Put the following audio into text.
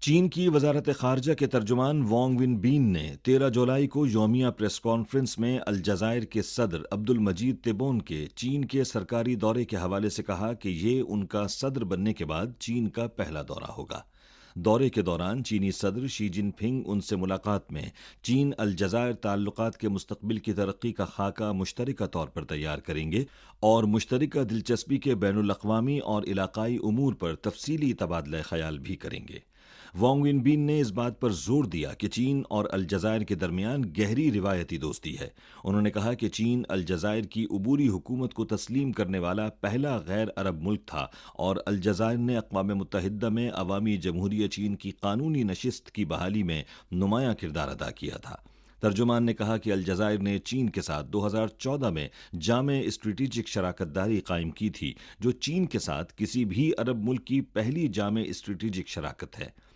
چین کی وزارت خارجہ کے ترجمان وانگ ون بین نے 13 جولائی کو یومیہ پریس کانفرنس میں الجزائر کے صدر عبد المجید تبون کے چین کے سرکاری دورے کے حوالے سے کہا کہ یہ ان کا صدر بننے کے بعد چین کا پہلا دورہ ہوگا۔ دورے کے دوران چینی صدر شی جن پنگ ان سے ملاقات میں چین الجزائر تعلقات کے مستقبل کی ترقی کا خاکہ مشترکہ طور پر تیار کریں گے اور مشترکہ دلچسپی کے بین الاقوامی اور علاقائی امور پر تفصیلی تبادلہ خیال بھی کریں گے۔ وانگ ون بین نے اس بات پر زور دیا کہ چین اور الجزائر کے درمیان گہری روایتی دوستی ہے۔ انہوں نے کہا کہ چین الجزائر کی عبوری حکومت کو تسلیم کرنے والا پہلا غیر عرب ملک تھا اور الجزائر نے اقوام متحدہ میں عوامی جمہوریہ چین کی قانونی نشست کی بحالی میں نمایاں کردار ادا کیا تھا۔ ترجمان نے کہا کہ الجزائر نے چین کے ساتھ 2014 میں جامع اسٹریٹجک شراکت داری قائم کی تھی، جو چین کے ساتھ کسی بھی عرب ملک کی پہلی جامع اسٹریٹجک شراکت ہے۔